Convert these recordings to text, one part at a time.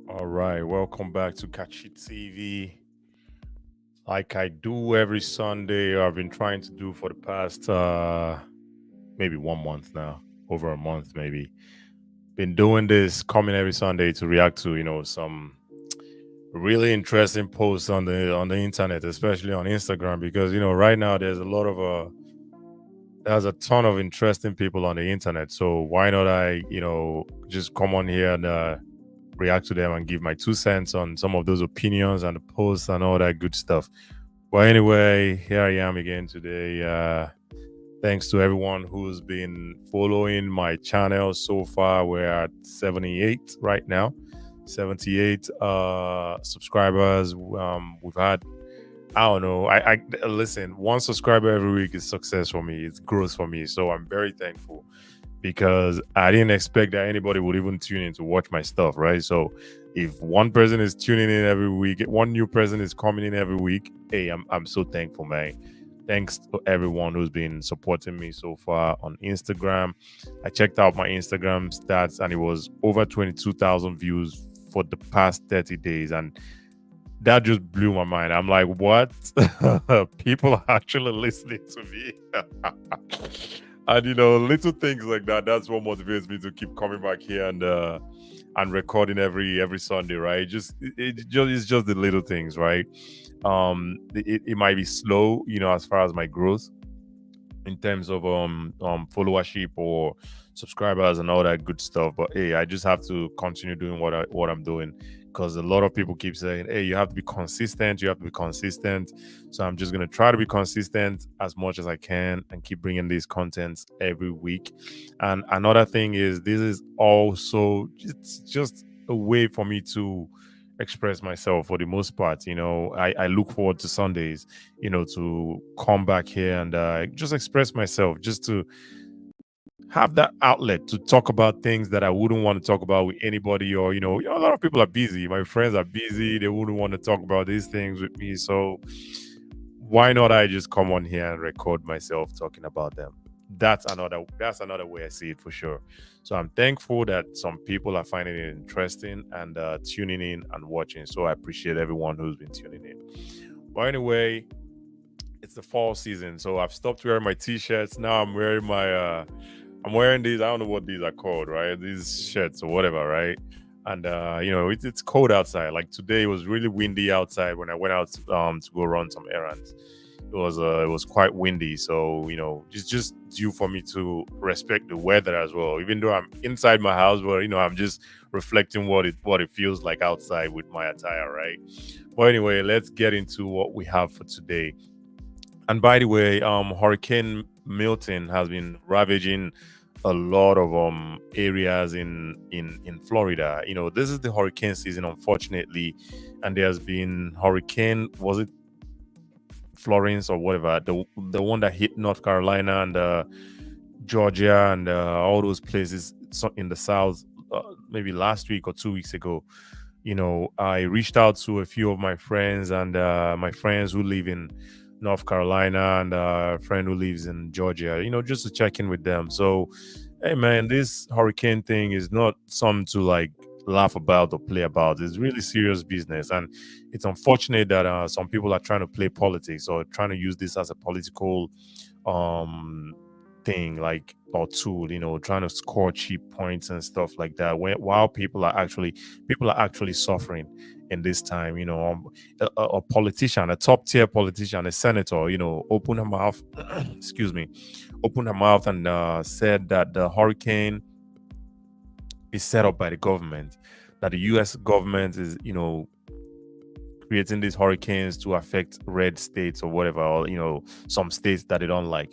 All right, welcome back to KachiTV. Like I do every Sunday, or I've been trying to do for the past maybe 1 month now, over a month maybe. Been doing this, coming every Sunday to react to some really interesting posts on the internet, especially on Instagram, because right now there's a ton of interesting people on the internet. So why not I just come on here and react to them and give my 2 cents on some of those opinions and the posts and all that good stuff. But anyway, here I am again today. Thanks to everyone who's been following my channel so far. We're at 78 right now. 78 subscribers. We've had, I don't know. I listen, one subscriber every week is success for me. It's growth for me. So I'm very thankful because I didn't expect that anybody would even tune in to watch my stuff, right? So if one person is tuning in every week, one new person is coming in every week, hey, I'm so thankful, man. Thanks to everyone who's been supporting me so far on Instagram. I checked out my Instagram stats and it was over 22,000 views for the past 30 days. And that just blew my mind. I'm like, what? People are actually listening to me. And little things like that. That's what motivates me to keep coming back here and recording every Sunday, right? It's just the little things, right? It might be slow, as far as my growth in terms of followership or subscribers and all that good stuff. But hey, I just have to continue doing what I'm doing because a lot of people keep saying, hey, you have to be consistent. You have to be consistent. So I'm just gonna try to be consistent as much as I can and keep bringing these contents every week. And another thing is, this is also it's just a way for me to express myself for the most part. I look forward to Sundays, to come back here and just express myself, just to have that outlet to talk about things that I wouldn't want to talk about with anybody, or a lot of people are busy. My friends are busy; they wouldn't want to talk about these things with me. So why not I just come on here and record myself talking about them? That's another way I see it for sure. So I'm thankful that some people are finding it interesting and tuning in and watching. So I appreciate everyone who's been tuning in. But anyway, it's the fall season, so I've stopped wearing my t-shirts. Now I'm wearing these. I don't know what these are called, right? These shirts or whatever, right? And it's cold outside. Like today, it was really windy outside when I went out to go run some errands. It was quite windy, so it's just due for me to respect the weather as well. Even though I'm inside my house, but I'm just reflecting what it feels like outside with my attire, right? But anyway, let's get into what we have for today. And by the way, Hurricane Milton has been ravaging a lot of areas in Florida. This is the hurricane season, unfortunately, and there's been hurricane, was it Florence or whatever, the one that hit North Carolina and Georgia and all those places in the South, maybe last week or 2 weeks ago. I reached out to a few of my friends and my friends who live in North Carolina and a friend who lives in Georgia, just to check in with them. So, hey man, this hurricane thing is not something to like laugh about or play about. It's really serious business, and it's unfortunate that some people are trying to play politics or trying to use this as a political um thing, like, or tool, trying to score cheap points and stuff like that, while people are actually suffering in this time. A politician, a top tier politician, a senator, opened her mouth excuse me, opened her mouth and said that the hurricane is set up by the government, that the US government is creating these hurricanes to affect red states or whatever, or some states that they don't like.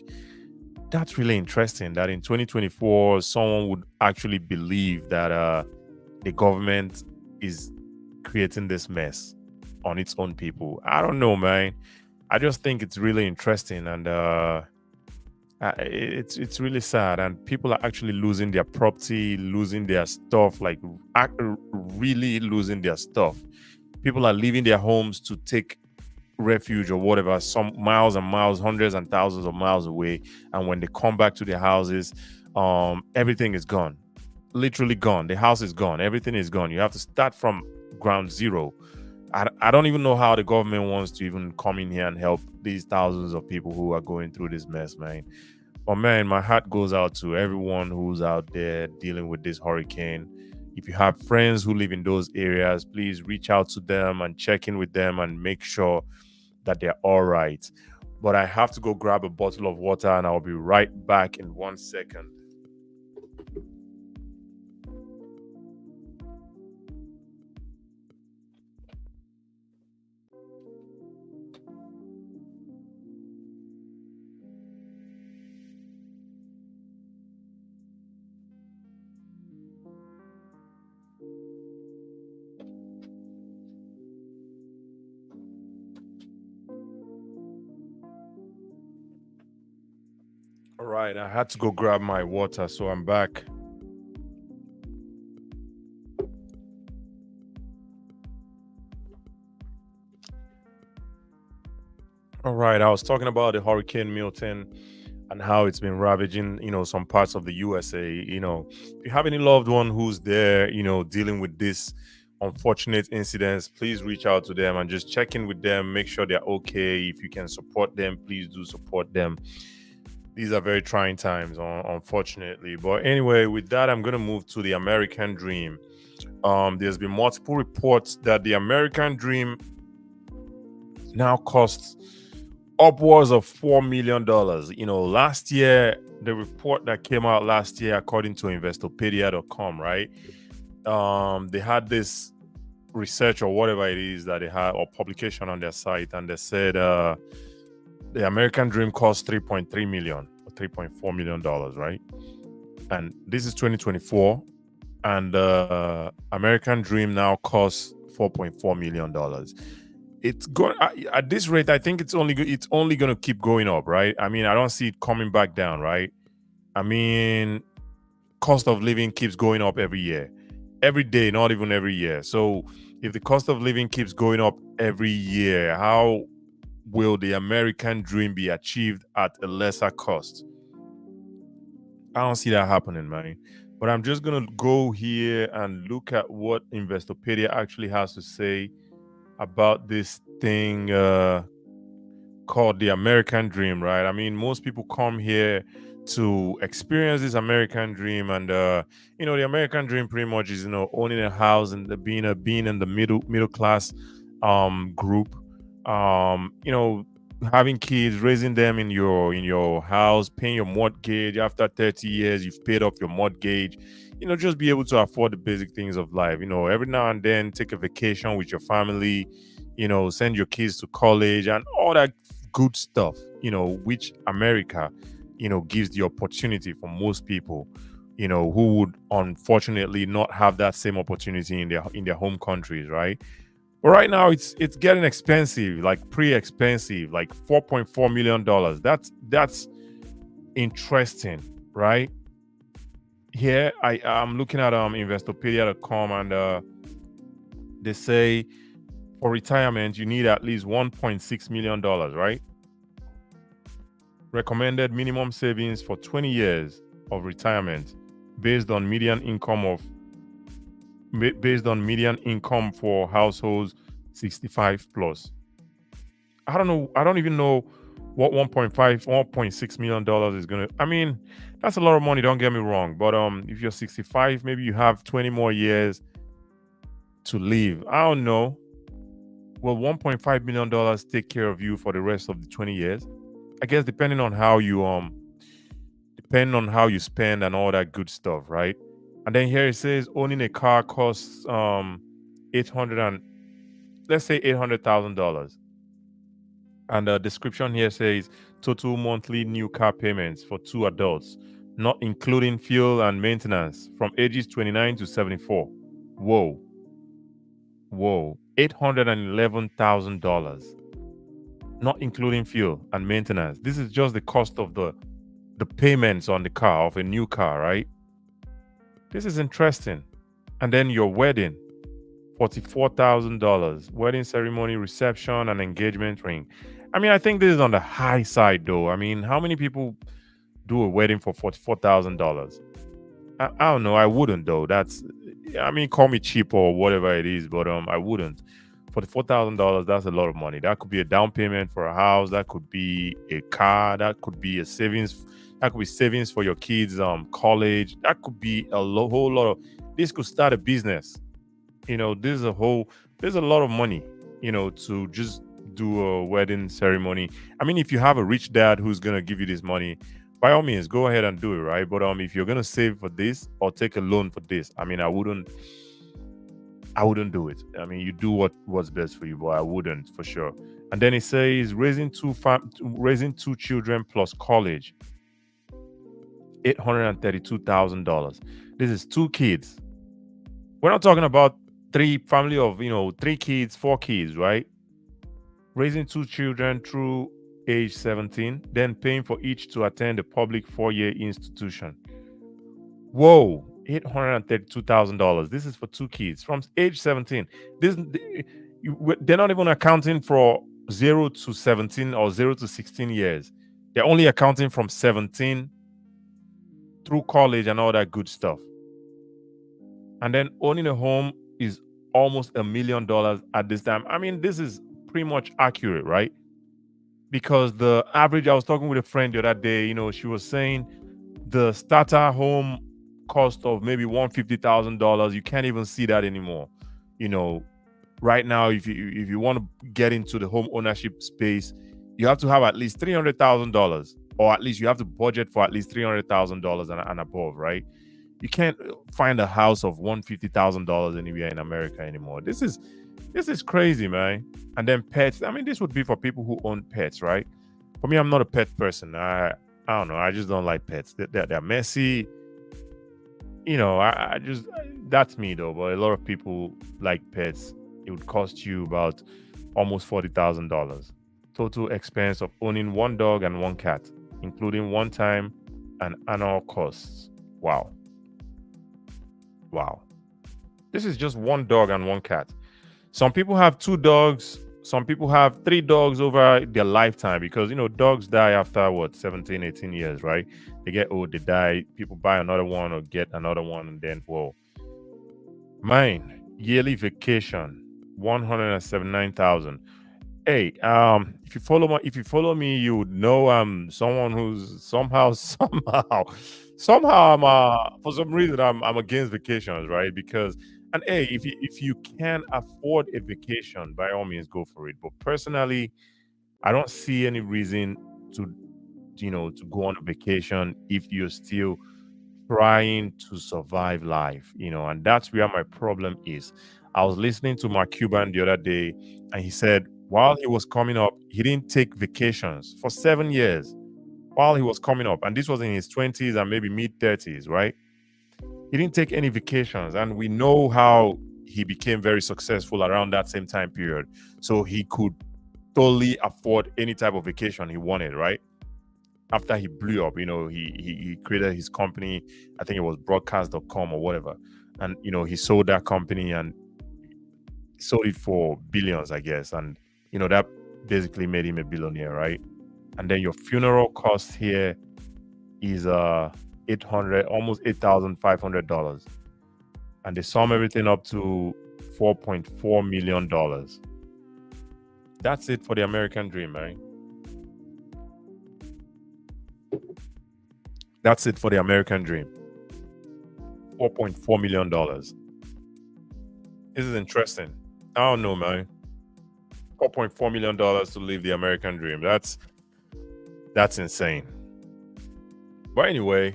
That's really interesting that in 2024 someone would actually believe that the government is creating this mess on its own people. I don't know, man. I just think it's really interesting, and it's really sad, and people are actually losing their property, losing their stuff, like really losing their stuff. People are leaving their homes to take refuge or whatever, some miles and miles, hundreds and thousands of miles away, and when they come back to their houses, everything is gone, literally gone. The house is gone, everything is gone. You have to start from ground zero. I don't even know how the government wants to even come in here and help these thousands of people who are going through this mess, man. But man, my heart goes out to everyone who's out there dealing with this hurricane. If you have friends who live in those areas, please reach out to them and check in with them and make sure that they're all right. But I have to go grab a bottle of water and I'll be right back in 1 second. All right, I had to go grab my water, so I'm back. All right, I was talking about the Hurricane Milton and how it's been ravaging, some parts of the USA. If you have any loved one who's there, dealing with this unfortunate incidents, please reach out to them and just check in with them, make sure they're okay. If you can support them, please do support them. These are very trying times, unfortunately. But anyway, with that, I'm going to move to the American Dream. There's been multiple reports that the American Dream now costs upwards of $4 million. Last year, the report that came out last year, according to Investopedia.com, right? They had this research or whatever it is that they had, or publication on their site, and they said the American Dream cost $3.3 million or $3.4 million, right? And this is 2024, and American Dream now costs $4.4 million. It's going at this rate. I think it's only going to keep going up, right? I mean, I don't see it coming back down, right? I mean, cost of living keeps going up every year, every day, not even every year. So if the cost of living keeps going up every year, how will the American Dream be achieved at a lesser cost? I don't see that happening, man. But I'm just gonna go here and look at what Investopedia actually has to say about this thing called the American Dream, right? I mean, most people come here to experience this American Dream, and the American Dream pretty much is owning a house and being in the middle class group, having kids, raising them in your house, paying your mortgage. After 30 years, you've paid off your mortgage. Just be able to afford the basic things of life. Every now and then take a vacation with your family, send your kids to college and all that good stuff, which America, gives the opportunity for most people, who would unfortunately not have that same opportunity in their home countries, right? But right now it's getting expensive, like pretty expensive, like $4.4 million. That's interesting, right? Here I'm looking at Investopedia.com, and they say for retirement you need at least $1.6 million, right? Recommended minimum savings for 20 years of retirement based on median income for households 65 plus. I don't know. I don't even know what 1.6 million dollars is gonna. I mean, that's a lot of money. Don't get me wrong, but if you're 65, maybe you have 20 more years to live. I don't know. Will $1.5 million take care of you for the rest of the 20 years? I guess depending on how you spend and all that good stuff, right? And then here it says owning a car costs $800,000. And the description here says total monthly new car payments for 2 adults, not including fuel and maintenance, from ages 29 to 74. Whoa. $811,000, not including fuel and maintenance. This is just the cost of the payments on the car, of a new car, right? This is interesting. And then your wedding, $44,000, wedding ceremony, reception, and engagement ring. I mean, I think this is on the high side, though. I mean, how many people do a wedding for $44,000? I don't know. I wouldn't, though. I mean, call me cheap or whatever it is, but I wouldn't. For the $4,000, that's a lot of money. That could be a down payment for a house. That could be a car. That could be a savings. That could be savings for your kids' college. That could be whole lot of. This could start a business. There's a lot of money. To just do a wedding ceremony. I mean, if you have a rich dad who's gonna give you this money, by all means, go ahead and do it, right? But if you're gonna save for this or take a loan for this, I mean, I wouldn't do it. I mean, you do what's best for you, but I wouldn't for sure. And then it says raising two children plus college, $832,000. This is two kids. We're not talking about three family of 3 kids, 4 kids, right? Raising two children through age 17, then paying for each to attend a public 4-year institution. Whoa, $832,000. This is for 2 kids from age 17. They're not even accounting for 0 to 17 or 0 to 16 years. They're only accounting from 17 through college and all that good stuff. And then owning a home is almost $1 million at this time. I mean, this is pretty much accurate, right? Because the average, I was talking with a friend the other day, she was saying the starter home cost of maybe $150,000. You can't even see that anymore. Right now, if you want to get into the home ownership space, you have to have at least $300,000, or at least you have to budget for at least $300,000 and above, right? You can't find a house of $150,000 anywhere in America anymore. This is crazy, man. And then pets. I mean, this would be for people who own pets, right? For me, I'm not a pet person. I don't know. I just don't like pets. They're messy. I just, that's me though. But a lot of people like pets. It would cost you about almost $40,000. Total expense of owning one dog and one cat, including one time and annual costs. Wow. This is just one dog and one cat. Some people have 2 dogs. Some people have 3 dogs over their lifetime because, dogs die after 17, 18 years, right? They get old, they die. People buy another one or get another one, and then, whoa. Mine, yearly vacation, 179,000. Hey, if you follow me, you would know I'm someone who's somehow I'm for some reason I'm against vacations, right? Because and hey, if you can afford a vacation, by all means go for it. But personally, I don't see any reason to to go on a vacation if you're still trying to survive life, and that's where my problem is. I was listening to Mark Cuban the other day, and he said while he was coming up, he didn't take vacations for 7 years while he was coming up. And this was in his 20s and maybe mid 30s, right? He didn't take any vacations. And we know how he became very successful around that same time period. So he could totally afford any type of vacation he wanted, right? After he blew up, he created his company. I think it was broadcast.com or whatever. And, he sold that company and sold it for billions, I guess. And, that basically made him a billionaire, right? And then your funeral cost here is 800, almost $8,500. And they sum everything up to $4.4 million. That's it for the American dream, man. That's it for the American dream. $4.4 million. This is interesting. I don't know, man. $4.4 million to live the American dream. That's insane. But anyway,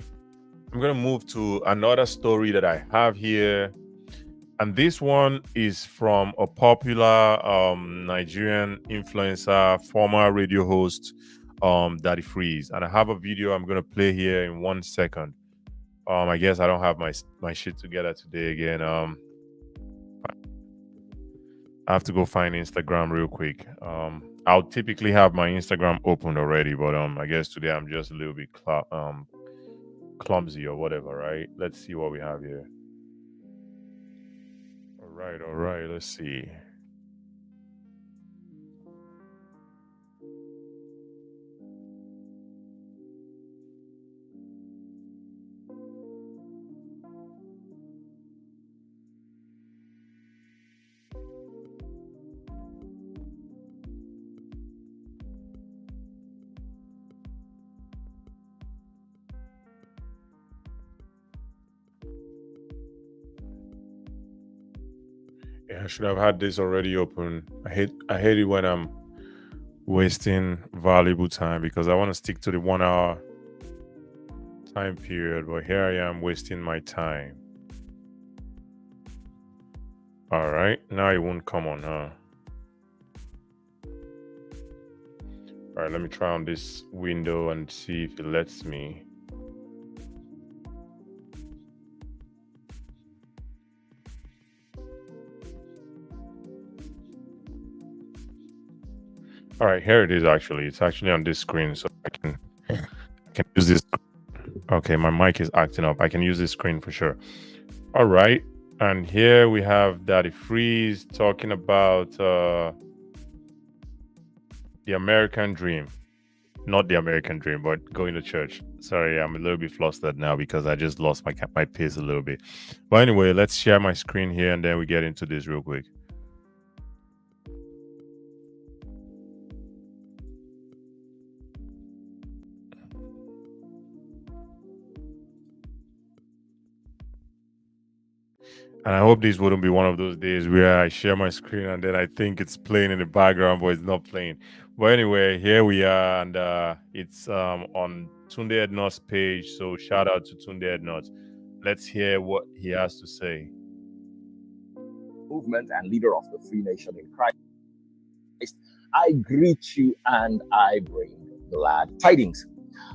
I'm gonna move to another story that I have here. And this one is from a popular Nigerian influencer, former radio host, Daddy Freeze. And I have a video I'm gonna play here in 1 second. I guess I don't have my shit together today again. I have to go find Instagram real quick. I'll typically have my Instagram opened already, but I guess today I'm just a little bit clumsy or whatever, right? Let's see what we have here. All right, let's see. Yeah, I should have had this already open. I hate it when I'm wasting valuable time because I want to stick to the 1 hour time period, but here I am wasting my time. All right, now it won't come on, huh? All right, let me try on this window and see if it lets me. All right, here it is. Actually, it's actually on this screen, so I can use this. Okay, my mic is acting up. I can use this screen for sure. All right, and here we have Daddy Freeze talking about the American dream. Not the American dream, but going to church. Sorry, I'm a little bit flustered now because I just lost my pace a little bit. But anyway, let's share my screen here and then we get into this real quick. And I hope this wouldn't be one of those days where I share my screen and then I think it's playing in the background, but it's not playing. But anyway, here we are, and it's on Tunde Ednot's page. So shout out to Tunde Ednot. Let's hear what he has to say. Movement and leader of the free nation in Christ, I greet you and I bring glad tidings.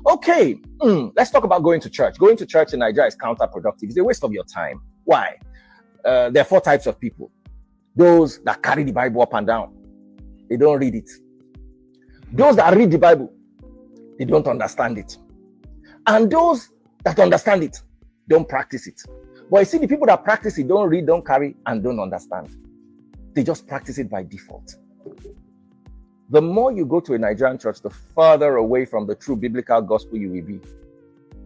Okay, let's talk about going to church. Going to church in Nigeria is counterproductive. It's a waste of your time. Why? There are 4 types of people. Those that carry the Bible up and down, they don't read it. Those that read the Bible, they don't understand it. And those that understand it, don't practice it. But you see, the people that practice it don't read, don't carry, and don't understand. They just practice it by default. The more you go to a Nigerian church, the further away from the true biblical gospel you will be.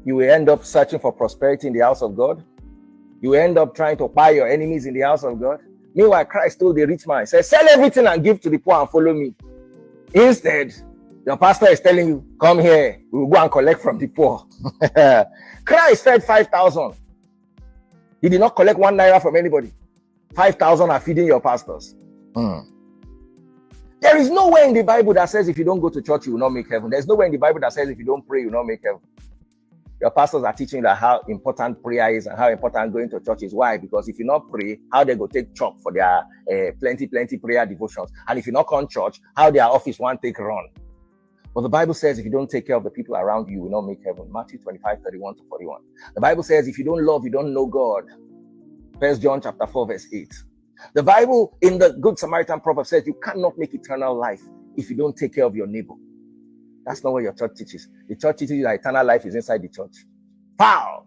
You will end up searching for prosperity in the house of God. You end up trying to buy your enemies in the house of God. Meanwhile, Christ told the rich man, he said, sell everything and give to the poor and follow me. Instead, your pastor is telling you, come here, we will go and collect from the poor. Christ fed 5,000. He did not collect 1 naira from anybody. 5,000 are feeding your pastors. There is nowhere in the Bible that says if you don't go to church, you will not make heaven. There's nowhere in the Bible that says if you don't pray, you will not make heaven. Your pastors are teaching that how important prayer is and how important going to church is. Why? Because if you not pray, how they go take chop for their plenty prayer devotions. And if you not come church, how their office won't take run. But the Bible says if you don't take care of the people around you, you will not make heaven. Matthew 25:31-41. The Bible says if you don't love, you don't know God. 1 John chapter 4 verse 8. The Bible in the Good Samaritan proverb says you cannot make eternal life if you don't take care of your neighbor. That's not what your church teaches. The church teaches you that eternal life is inside the church. Foul.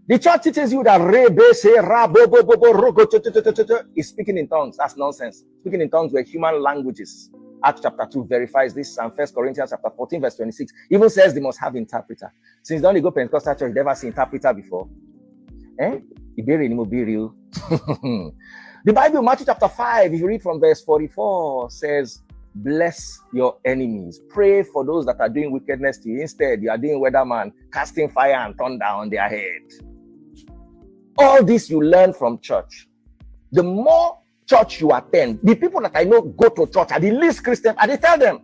The church teaches you that is speaking in tongues. That's nonsense. Speaking in tongues were human languages. Acts chapter 2 verifies this, and 1 Corinthians chapter 14 verse 26 even says they must have interpreter. Since don't you go Pentecostal church, you never seen interpreter before? The Bible, Matthew chapter 5, if you read from verse 44, says, bless your enemies. Pray for those that are doing wickedness to you. Instead, you are doing weatherman, casting fire and thunder on their head. All this you learn from church. The more church you attend, the people that I know go to church are the least Christian, and they tell them,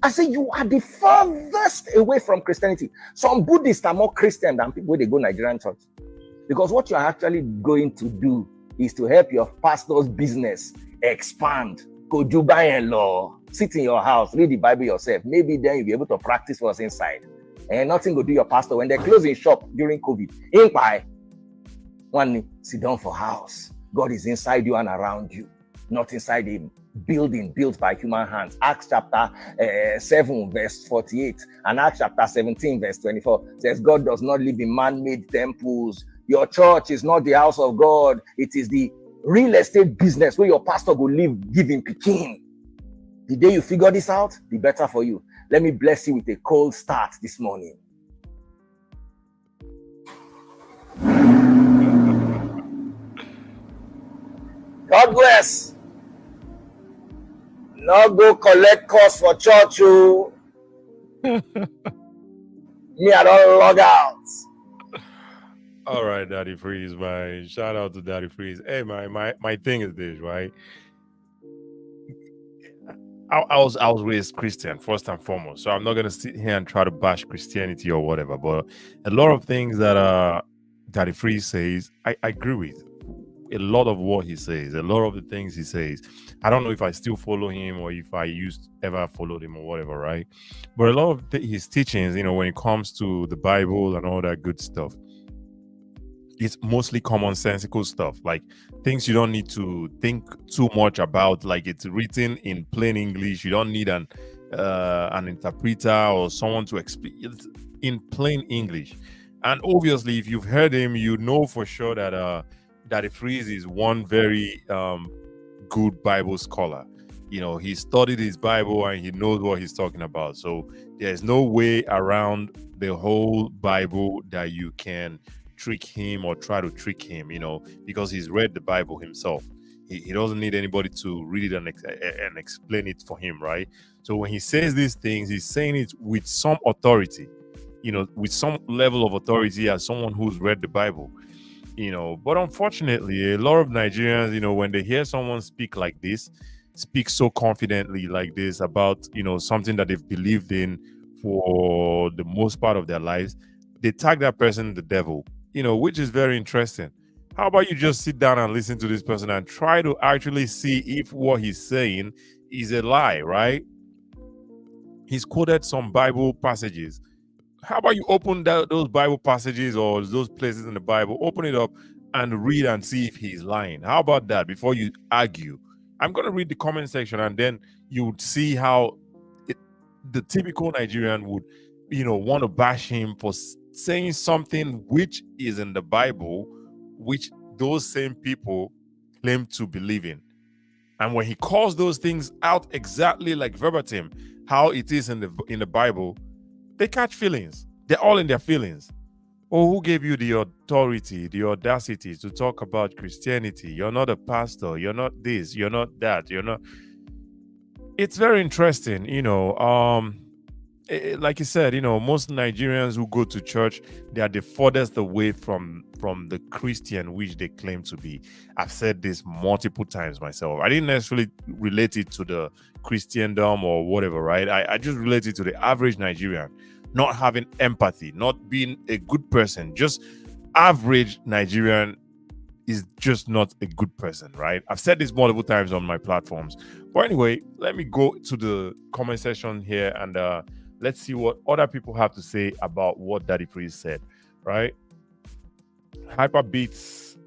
I say, you are the furthest away from Christianity. Some Buddhists are more Christian than people when they go Nigerian church. Because what you are actually going to do is to help your pastor's business expand. Go Dubai and law. Sit in your house, read the Bible yourself. Maybe then you'll be able to practice what's inside. And nothing will do your pastor when they're closing shop during COVID. In by one, sit down for house. God is inside you and around you, not inside a building built by human hands. Acts chapter 7 verse 48 and Acts chapter 17 verse 24 says God does not live in man-made temples. Your church is not the house of God. It is the real estate business where your pastor will live giving Peking. The day you figure this out, the better for you. Let me bless you with a cold start this morning. God bless. Not go collect cost for church. Me, I don't log out. All right, Daddy Freeze, man. Shout out to Daddy Freeze. Hey, my thing is this, right? I was raised Christian first and foremost, so I'm not gonna sit here and try to bash Christianity or whatever. But a lot of things that Daddy Freeze says, I agree with. A lot of what he says, a lot of the things he says. I don't know if I still follow him or if I used ever followed him or whatever, right? But a lot of his teachings, when it comes to the Bible and all that good stuff, it's mostly commonsensical stuff, like things you don't need to think too much about. Like it's written in plain English. You don't need an interpreter or someone to explain it in plain English. And obviously, if you've heard him, you know for sure that Daddy Freeze is one very good Bible scholar. He studied his Bible and he knows what he's talking about. So there's no way around the whole Bible that you can trick him or try to trick him, because he's read the Bible himself. He doesn't need anybody to read it and explain it for him, right? So when he says these things, he's saying it with some authority, with some level of authority as someone who's read the Bible. But unfortunately, a lot of Nigerians, when they hear someone speak like this, speak so confidently like this about, something that they've believed in for the most part of their lives, they tag that person the devil, which is very interesting. How about you just sit down and listen to this person and try to actually see if what he's saying is a lie, right? He's quoted some Bible passages. How about you open those Bible passages or those places in the Bible, open it up and read and see if he's lying? How about that before you argue? I'm going to read the comment section and then you would see how the typical Nigerian would, want to bash him for saying something which is in the Bible, which those same people claim to believe in. And when he calls those things out exactly like verbatim, how it is in the Bible, they catch feelings. They're all in their feelings. Oh, who gave you the authority, the audacity to talk about Christianity? You're not a pastor. You're not this. You're not that. You're not. It's very interesting, like you said, most Nigerians who go to church, they are the furthest away from the Christian which they claim to be. I've said this multiple times myself. I didn't necessarily relate it to the Christendom or whatever, right? I just relate it to the average Nigerian not having empathy, not being a good person. Just average Nigerian is just not a good person, right? I've said this multiple times on my platforms. But anyway, let me go to the comment section here and let's see what other people have to say about what Daddy Freeze said, right? Hyperbeats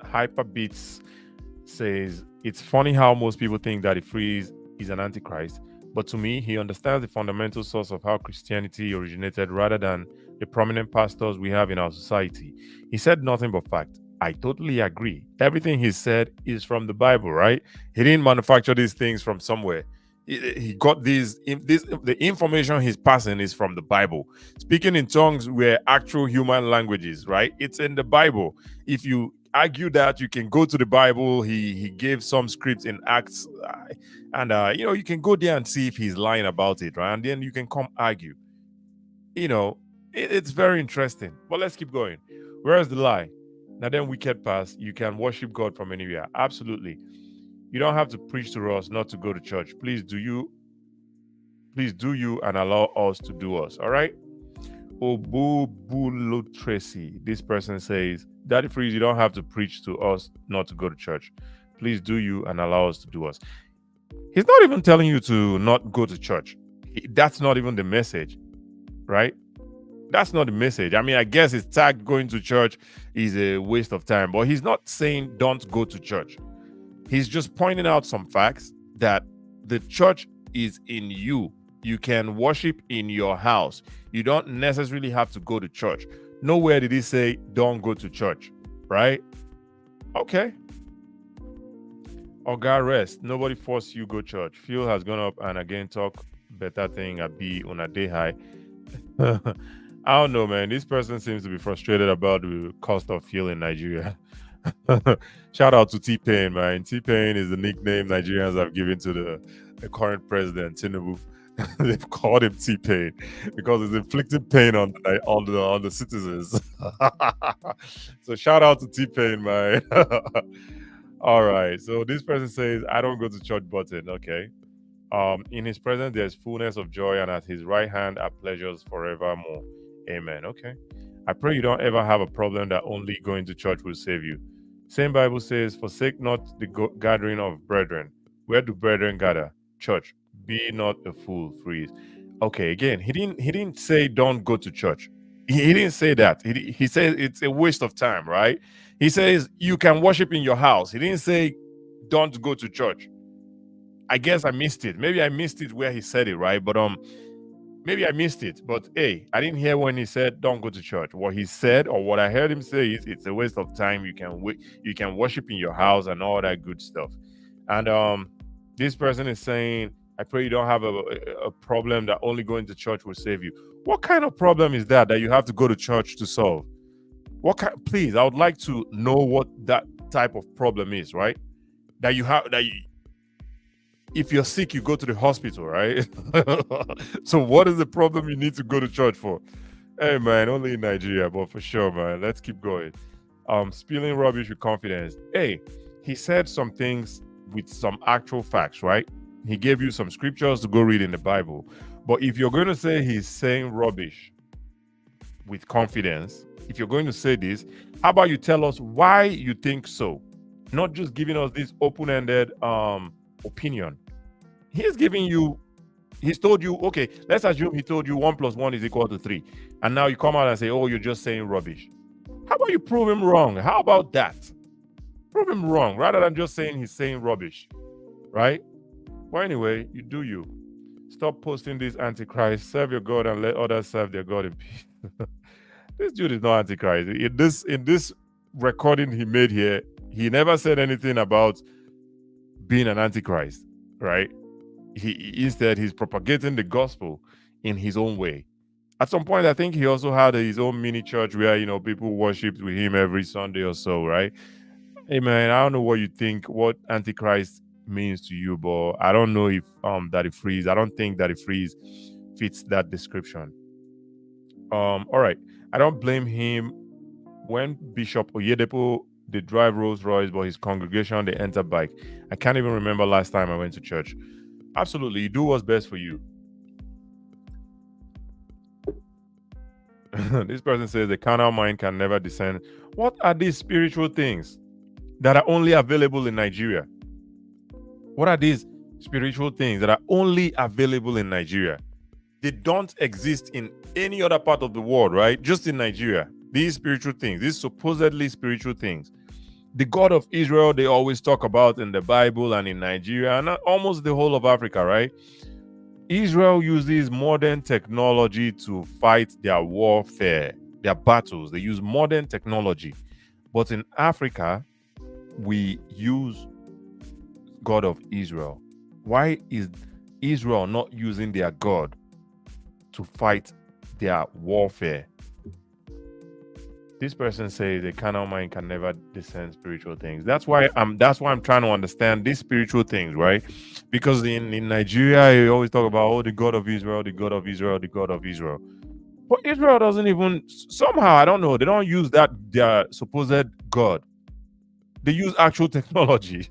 says, it's funny how most people think Daddy Freeze is an antichrist, but to me, he understands the fundamental source of how Christianity originated rather than the prominent pastors we have in our society. He said nothing but fact. I totally agree. Everything he said is from the Bible, right? He didn't manufacture these things from somewhere. He got the information he's passing is from the Bible. Speaking in tongues were actual human languages, right? It's in the Bible. If you argue that, you can go to the Bible. He gave some scripts in Acts, and you can go there and see if he's lying about it, right? And then you can come argue. It's very interesting. But let's keep going. Where's the lie? Now then, wicked pass. You can worship God from anywhere. Absolutely. You don't have to preach to us not to go to church. Please do you and allow us to do us. All right. Obubulo Tracy. This person says, Daddy Freeze, you don't have to preach to us not to go to church. Please do you and allow us to do us. He's not even telling you to not go to church. That's not even the message, right? That's not the message. I mean, I guess his tag going to church is a waste of time, but he's not saying don't go to church. He's just pointing out some facts that the church is in you. You can worship in your house. You don't necessarily have to go to church. Nowhere did he say don't go to church, right? Okay. Oga rest. Nobody forced you go church. Fuel has gone up and again talk better thing at be on a day high. I don't know, man. This person seems to be frustrated about the cost of fuel in Nigeria. Shout out to T-Pain, man. T-Pain is the nickname Nigerians have given to the current president, Tinubu. They've called him T-Pain because it's inflicting pain on the citizens. So shout out to T-Pain, man. All right. So this person says, I don't go to church button. Okay. In his presence there's fullness of joy, and at his right hand are pleasures forevermore. Amen. Okay. I pray you don't ever have a problem that only going to church will save you. Same Bible says, forsake not the gathering of brethren. Where do brethren gather? Church. Be not a fool, freeze. Okay, again, he didn't say don't go to church. He didn't say that. He said it's a waste of time, right? He says you can worship in your house. He didn't say don't go to church. I guess I missed it. Maybe I missed it where he said it, right? But maybe I missed it. But hey, I didn't hear when he said don't go to church. What he said, or what I heard him say, is it's a waste of time. You can worship in your house and all that good stuff. And this person is saying, I pray you don't have a problem that only going to church will save you. What kind of problem is that you have to go to church to solve? Please, I would like to know what that type of problem is, right? That you have if you're sick, you go to the hospital, right? So what is the problem you need to go to church for? Hey man, only in Nigeria, but for sure, man. Let's keep going. Spilling rubbish with confidence. Hey, he said some things with some actual facts, right? He gave you some scriptures to go read in the Bible. But if you're going to say he's saying rubbish with confidence, if you're going to say this, how about you tell us why you think so? Not just giving us this open-ended opinion. He's told you, okay, let's assume he told you 1 + 1 is equal to 3. And now you come out and say, oh, you're just saying rubbish. How about you prove him wrong? How about that? Prove him wrong rather than just saying he's saying rubbish, right? Well, anyway, you do you. Stop posting this Antichrist. Serve your God and let others serve their God in peace. This dude is not Antichrist. In this recording he made here, he never said anything about being an Antichrist, right? Instead, he's propagating the gospel in his own way. At some point, I think he also had his own mini church where, people worshipped with him every Sunday or so, right? Hey man, I don't know what you think, what Antichrist means to you, but I don't know if Daddy Freeze. I don't think Daddy Freeze fits that description. All right. I don't blame him. When Bishop Oyedepo, they drive Rolls Royce, but his congregation, they enter bike. I can't even remember last time I went to church. Absolutely, you do what's best for you. This person says the carnal mind can never discern. What are these spiritual things that are only available in Nigeria? What are these spiritual things that are only available in Nigeria? They don't exist in any other part of the world, right? Just in Nigeria. These spiritual things, these supposedly spiritual things. The God of Israel, they always talk about in the Bible and in Nigeria and almost the whole of Africa, right? Israel uses modern technology to fight their warfare, their battles. They use modern technology. But in Africa, we use God of Israel. Why is Israel not using their God to fight their warfare? This person says the carnal mind can never discern spiritual things. That's why I'm trying to understand these spiritual things, right? Because in Nigeria, you always talk about, the God of Israel, the God of Israel, the God of Israel. But Israel doesn't even, somehow, I don't know, they don't use that, their supposed God. They use actual technology.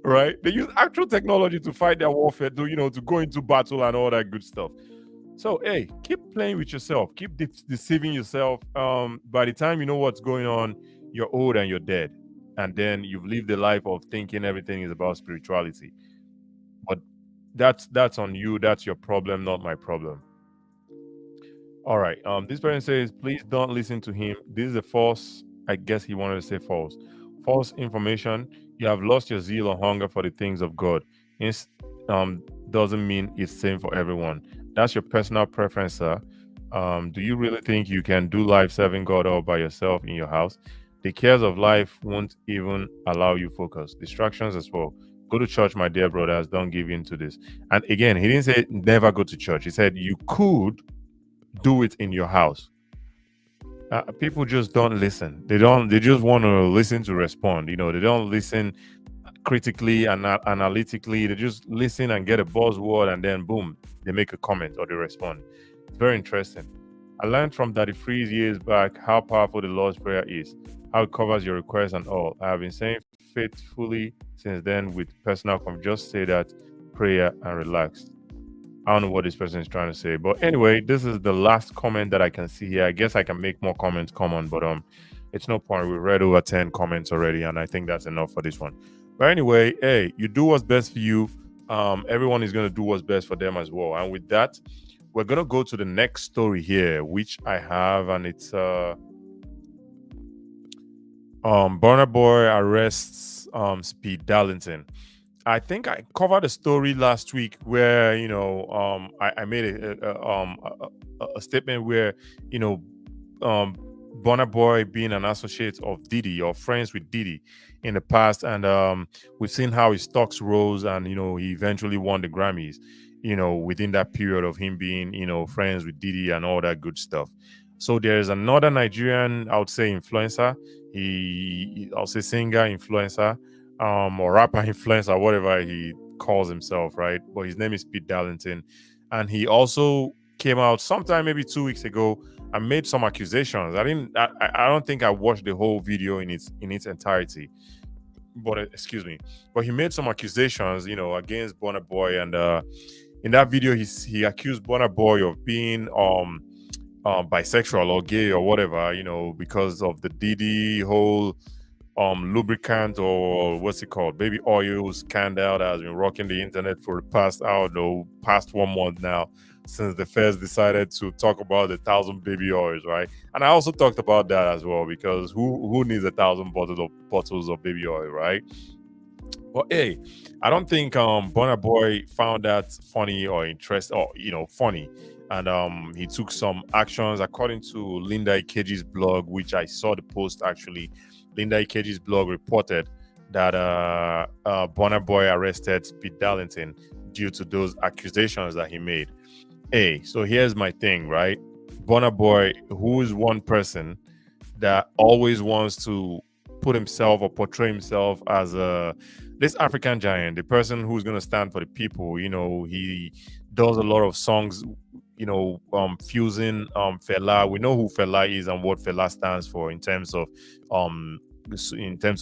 Right? They use actual technology to fight their warfare, to go into battle and all that good stuff. So, hey, keep playing with yourself. Keep deceiving yourself. By the time you know what's going on, you're old and you're dead. And then you've lived the life of thinking everything is about spirituality. But that's on you. That's your problem, not my problem. All right. This person says, please don't listen to him. This is a false, I guess he wanted to say false. False information. You have lost your zeal or hunger for the things of God. It doesn't mean it's same for everyone. That's your personal preference, sir. Do you really think you can do life serving God all by yourself in your house? The cares of life won't even allow you focus. Distractions as well. Go to church, my dear brothers. Don't give in to this. And again, he didn't say never go to church. He said you could do it in your house. People just don't listen. They just want to listen to respond. They don't listen. critically and analytically. They just listen and get a buzzword, and then boom, they make a comment or they respond. It's very interesting. I learned from Daddy Freeze years back how powerful the Lord's Prayer is, how it covers your requests and all. I have been saying faithfully since then with personal just say that prayer and relax. I don't know what this person is trying to say, but anyway, this is the last comment that I can see here. I guess I can make more comments come on, but it's no point. We read over 10 comments already, and I think that's enough for this one. But anyway, hey, you do what's best for you. Everyone is gonna do what's best for them as well. And with that, we're gonna go to the next story here, which I have, and it's Burna Boy arrests Speed Darlington. I think I covered a story last week where I made a statement where Burna Boy being an associate of Diddy or friends with Diddy in the past, and we've seen how his stocks rose, and he eventually won the Grammys. Within that period of him being friends with Diddy and all that good stuff. So there's another Nigerian, I would say, influencer. I'll say singer influencer. Or rapper influencer, whatever he calls himself, right? But his name is Pete Darlington, and he also came out sometime maybe 2 weeks ago and made some accusations. I don't think I watched the whole video in its entirety, but excuse me. But he made some accusations, against Burna Boy, and in that video he accused Burna Boy of being bisexual or gay or whatever, because of the Diddy whole lubricant, or what's it called, baby oil scandal that has been rocking the internet for the past, I don't know, past 1 month now, since the feds decided to talk about the 1,000 baby oils, right? And I also talked about that as well, because who needs 1,000 bottles of baby oil, right? But hey, I don't think Burna Boy found that funny or interest, or funny, and he took some actions according to Linda Ikeji's blog, which I saw the post actually. Linda Ikeji's blog reported that Burna Boy arrested Speed Darlington due to those accusations that he made. Hey, so here's my thing, right? Burna Boy, who is one person that always wants to put himself or portray himself as this African giant, the person who's going to stand for the people. He does a lot of songs, fusing Fela. We know who Fela is and what Fela stands for in terms of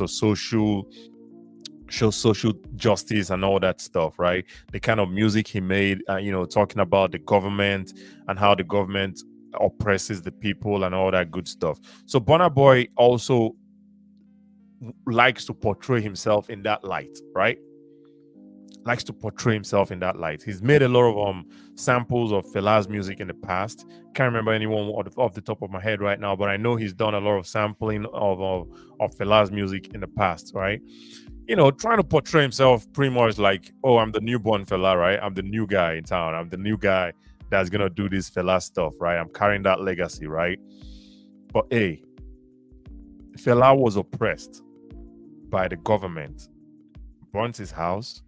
social justice and all that stuff, right? The kind of music he made, talking about the government and how the government oppresses the people and all that good stuff. So Burna Boy also likes to portray himself in that light, right? Likes to portray himself in that light. He's made a lot of samples of Fela's music in the past. Can't remember anyone off the top of my head right now, but I know he's done a lot of sampling of Fela's music in the past, right? Trying to portray himself pretty much like, oh, I'm the newborn Fela, right? I'm the new guy in town. I'm the new guy that's gonna do this Fela stuff, right? I'm carrying that legacy, right? But hey, Fela was oppressed by the government, burnt his house,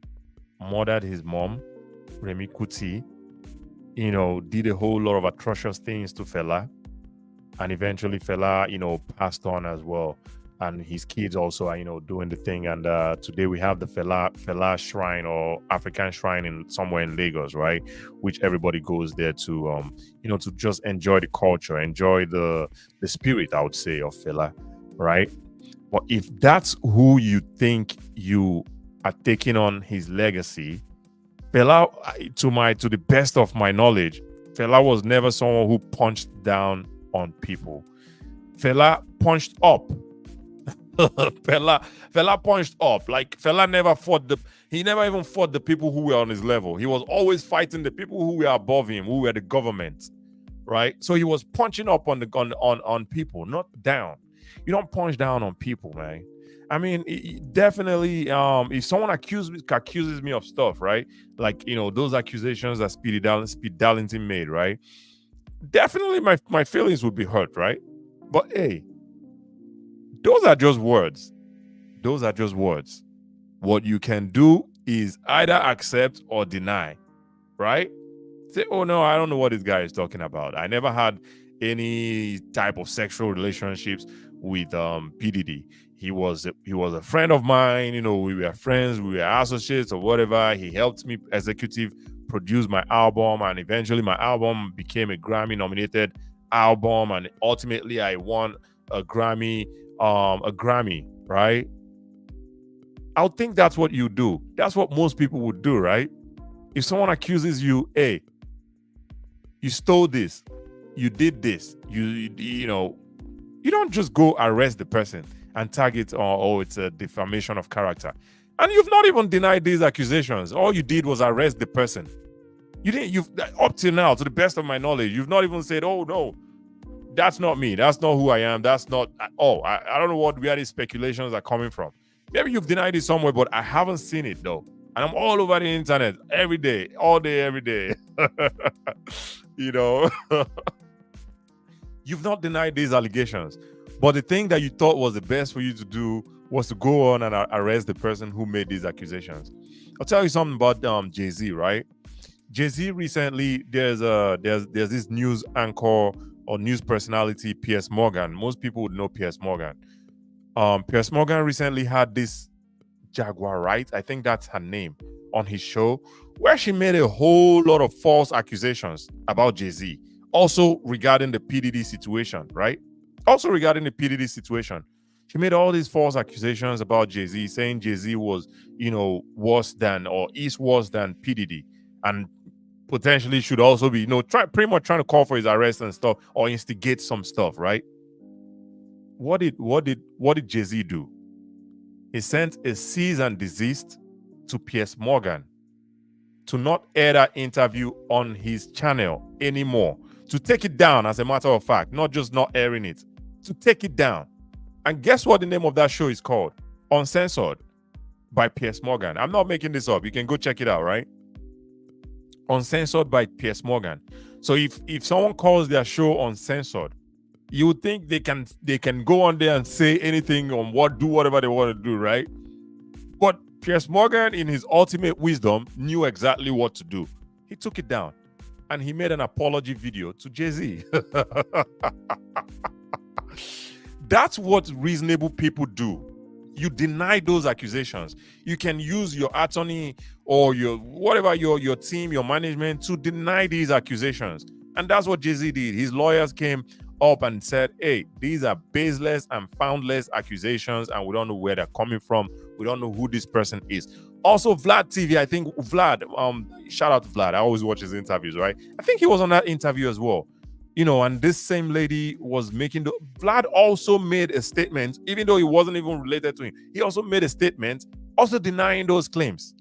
murdered his mom, Remi Kuti, did a whole lot of atrocious things to Fela. And eventually Fela, passed on as well. And his kids also are, doing the thing. And today we have the Fela shrine, or African shrine, somewhere in Lagos, right? Which everybody goes there to, to just enjoy the culture, enjoy the spirit, I would say, of Fela, right? But if that's who you think you are taking on his legacy, Fela, to the best of my knowledge, Fela was never someone who punched down on people. Fela punched up. Fela punched up. Like, Fela never fought he never even fought the people who were on his level. He was always fighting the people who were above him, who were the government, right? So he was punching up on people, not down. You don't punch down on people, man. I mean, definitely, if someone accuses me of stuff, right? Like, those accusations that Speed Darlington made, right? Definitely my feelings would be hurt, right? But hey, those are just words. Those are just words. What you can do is either accept or deny, right? Say, oh no, I don't know what this guy is talking about. I never had any type of sexual relationships with PDD. he was a friend of mine. You know, we were friends, we were associates or whatever. He helped me executive produce my album, and eventually my album became a Grammy nominated album, and ultimately I won a Grammy, right? I would think that's what you do. That's what most people would do, right? If someone accuses you, hey, you stole this, you did this, you know, you don't just go arrest the person and tag it, oh, it's a defamation of character. And you've not even denied these accusations. All you did was arrest the person. You've up till now, to the best of my knowledge, you've not even said, oh no, that's not me, that's not who I am, that's not, I don't know where these speculations are coming from. Maybe you've denied it somewhere, but I haven't seen it though. And I'm all over the internet every day, all day, every day. You know, you've not denied these allegations. But the thing that you thought was the best for you to do was to go on and arrest the person who made these accusations. I'll tell you something about Jay-Z, right? Jay-Z recently, there's this news anchor or news personality, Piers Morgan. Most people would know Piers Morgan. Piers Morgan recently had this Jaguar, right? I think that's her name, on his show, where she made a whole lot of false accusations about Jay-Z. Also regarding the PDD situation, right? She made all these false accusations about Jay-Z, saying Jay-Z was, worse than, or is worse than PDD, and potentially should also be, pretty much trying to call for his arrest and stuff, or instigate some stuff, right? What did Jay-Z do? He sent a cease and desist to Piers Morgan to not air that interview on his channel anymore, to take it down, as a matter of fact, not just not airing it, to take it down. And guess what the name of that show is called? Uncensored, by Piers Morgan. I'm not making this up. You can go check it out, right? Uncensored by Piers Morgan. So if someone calls their show Uncensored, you would think they can go on there and say anything on do whatever they want to do, right? But Piers Morgan, in his ultimate wisdom, knew exactly what to do. He took it down, and he made an apology video to Jay-Z. That's what reasonable people do. You deny those accusations. You can use your attorney or your team, your management, to deny these accusations. And that's what Jay-Z did. His lawyers came up and said, hey, these are baseless and foundless accusations, and we don't know where they're coming from. We don't know who this person is. Also, Vlad TV, I think Vlad, shout out to Vlad. I always watch his interviews, right? I think he was on that interview as well. And this same lady was Vlad also made a statement, even though he wasn't even related to him. He also made a statement, also denying those claims.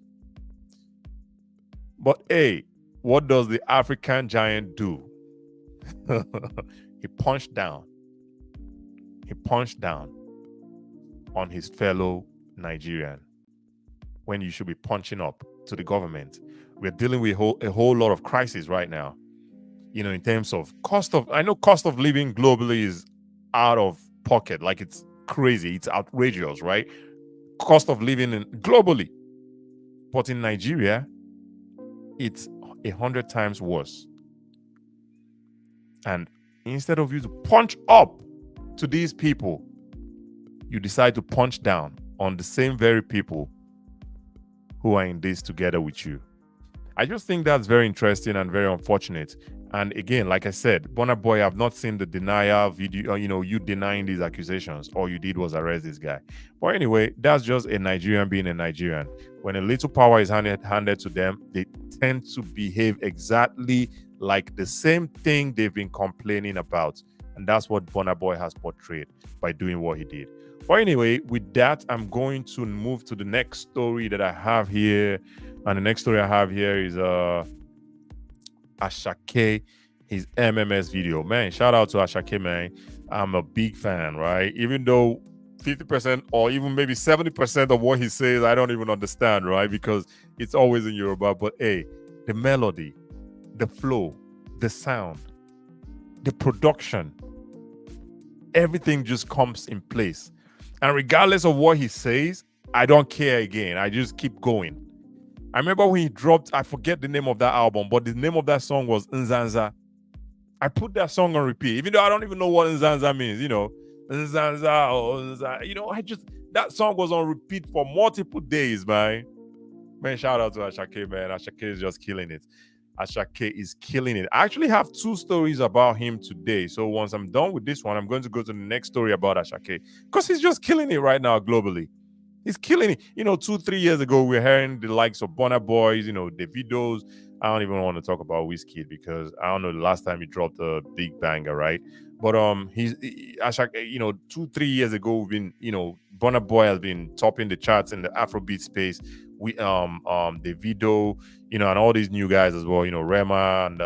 But hey, what does the African giant do? He punched down. He punched down on his fellow Nigerian when you should be punching up to the government. We're dealing with a whole lot of crisis right now. In terms of cost of living globally is out of pocket. Like, it's crazy. It's outrageous, right? Cost of living globally. But in Nigeria, it's 100 times worse. And instead of you to punch up to these people, you decide to punch down on the same very people who are in this together with you. I just think that's very interesting and very unfortunate. And again, like I said, Burna Boy, I've not seen the denial video, you denying these accusations. All you did was arrest this guy. But anyway, that's just a Nigerian being a Nigerian. When a little power is handed to them, they tend to behave exactly like the same thing they've been complaining about. And that's what Burna Boy has portrayed by doing what he did. But anyway, with that, I'm going to move to the next story that I have here. And the next story I have here is Asake, his MMS video. Man, shout out to Asake, man. I'm a big fan, right? Even though 50% or even maybe 70% of what he says, I don't even understand, right? Because it's always in Yoruba. But hey, the melody, the flow, the sound, the production, everything just comes in place. And regardless of what he says, I don't care again. I just keep going. I remember when he dropped, I forget the name of that album, but the name of that song was Nzanza. I put that song on repeat, even though I don't even know what Nzanza means. You know, that song was on repeat for multiple days, man. Man, shout out to Asake, man. Asake is just killing it. Asake is killing it. I actually have 2 stories about him today. So once I'm done with this one, I'm going to go to the next story about Asake because he's just killing it right now globally. He's killing it. You know, 2-3 years ago, we're hearing the likes of Burna Boys, you know, Davido's. I don't even want to talk about Wizkid because I don't know the last time he dropped a big banger, right? But Asake, you know, 2-3 years ago, we've been, you know, Burna Boy has been topping the charts in the Afrobeat space. We Davido, you know, and all these new guys as well, you know, Rema, and